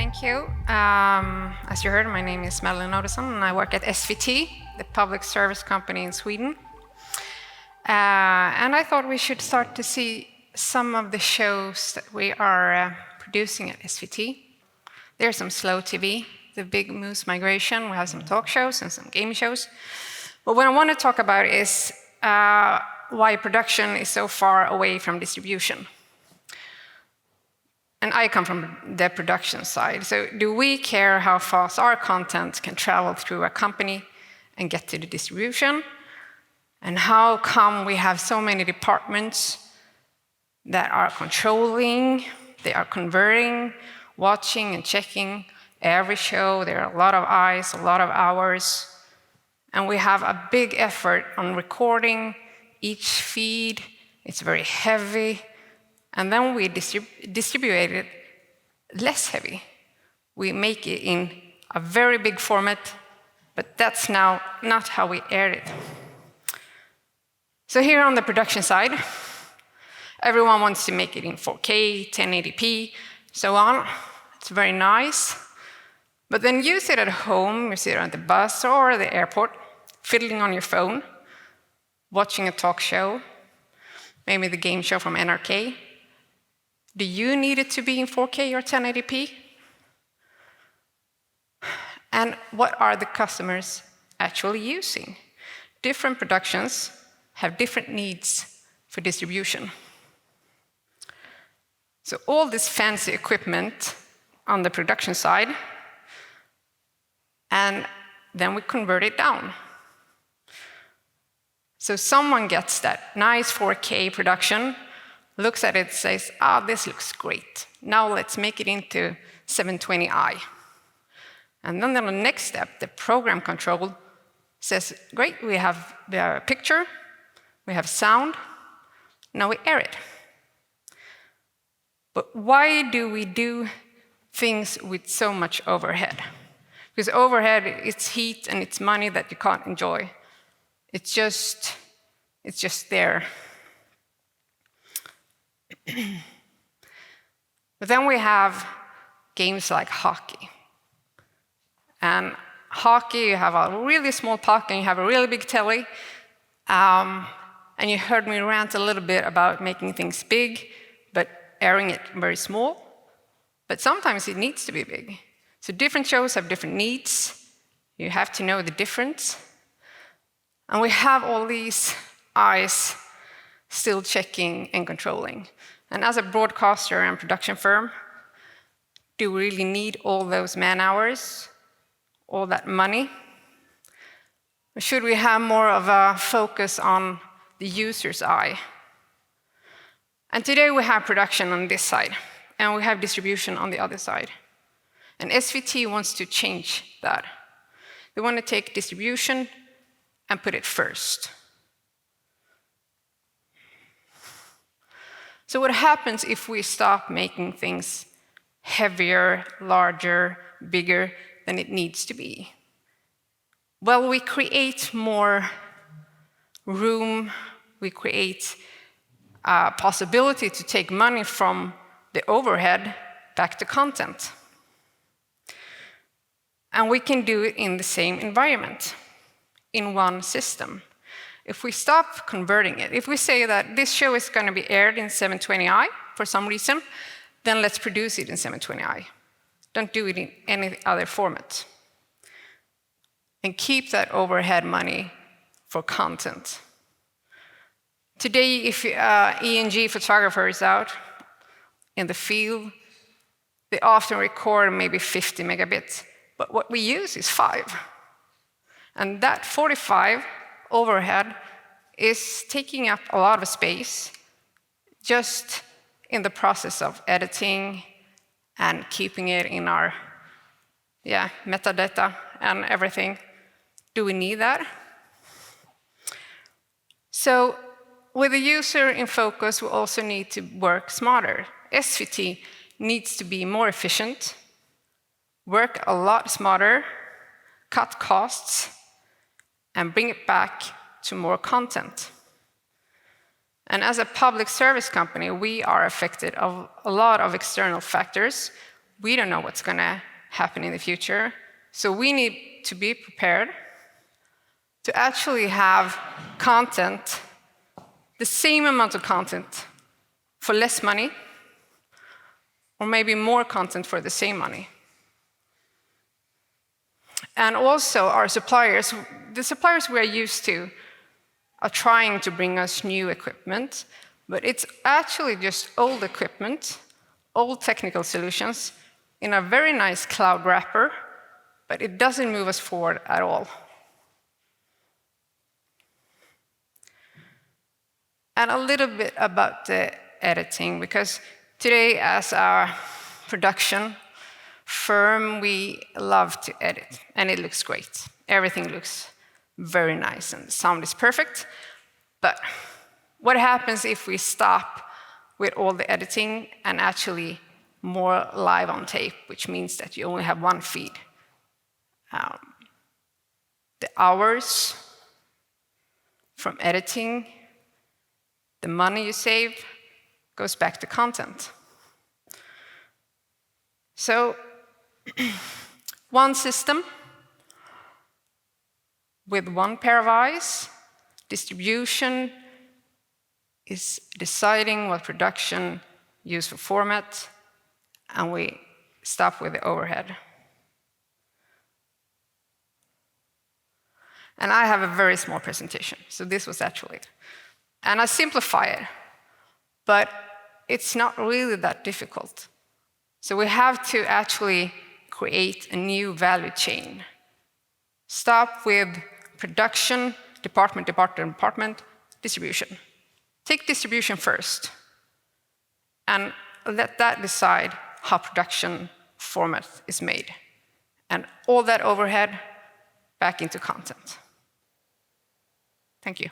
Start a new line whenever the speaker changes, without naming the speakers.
Thank you. As you heard, my name is Madelen Ottoson, and I work at SVT, the public service company in Sweden. And I thought we should start to see some of the shows that we are producing at SVT. There's some slow TV, the Big Moose Migration. We have some talk shows and some game shows. But what I want to talk about is why production is so far away from distribution. And I come from the production side. So do we care how fast our content can travel through a company and get to the distribution? And how come we have so many departments that are controlling, they are converting, watching and checking every show? There are a lot of eyes, a lot of hours. And we have a big effort on recording each feed. It's very heavy. And then we distribute it less heavy. We make it in a very big format, but that's now not how we air it. So here on the production side, everyone wants to make it in 4K, 1080p, so on. It's very nice. But then you sit at home, you sit on the bus or the airport, fiddling on your phone, watching a talk show, maybe the game show from NRK. Do you need it to be in 4K or 1080p? And what are the customers actually using? Different productions have different needs for distribution. So all this fancy equipment on the production side, and then we convert it down. So someone gets that nice 4K production, looks at it, says, this looks great. Now let's make it into 720i. And then the next step, the program control says, great, we have the picture, we have sound, now we air it. But why do we do things with so much overhead? Because overhead, it's heat and it's money that you can't enjoy. It's just there. But then we have games like hockey. And hockey, you have a really small puck and you have a really big telly. And you heard me rant a little bit about making things big, but airing it very small. But sometimes it needs to be big. So different shows have different needs. You have to know the difference. And we have all these eyes still checking and controlling. And as a broadcaster and production firm, do we really need all those man-hours, all that money? Or should we have more of a focus on the user's eye? And today we have production on this side, and we have distribution on the other side. And SVT wants to change that. They want to take distribution and put it first. So what happens if we stop making things heavier, larger, bigger than it needs to be? Well, we create more room, we create a possibility to take money from the overhead back to content. And we can do it in the same environment, in one system. If we stop converting it, if we say that this show is going to be aired in 720i for some reason, then let's produce it in 720i. Don't do it in any other format. And keep that overhead money for content. Today, if E&G photographer is out in the field, they often record maybe 50 megabits, but what we use is 5. And that 45 overhead is taking up a lot of space just in the process of editing and keeping it in our metadata and everything. Do we need that? So with the user in focus, we also need to work smarter. SVT needs to be more efficient, work a lot smarter, cut costs, and bring it back to more content. And as a public service company, we are affected of a lot of external factors. We don't know what's going to happen in the future. So we need to be prepared to actually have content, the same amount of content for less money, or maybe more content for the same money. And also our suppliers, the suppliers we are used to, are trying to bring us new equipment, but it's actually just old equipment, old technical solutions in a very nice cloud wrapper, but it doesn't move us forward at all. And a little bit about the editing, because today as a production firm, we love to edit, and it looks great. Everything looks very nice, and the sound is perfect. But what happens if we stop with all the editing and actually more live on tape, which means that you only have one feed? The hours from editing, the money you save, goes back to content. So, one system with one pair of eyes, distribution is deciding what production use for format, and we stop with the overhead. And I have a very small presentation, so this was actually it. And I simplify it, but it's not really that difficult. So we have to actually create a new value chain. Stop with production, department, distribution. Take distribution first, and let that decide how production format is made. And all that overhead back into content. Thank you.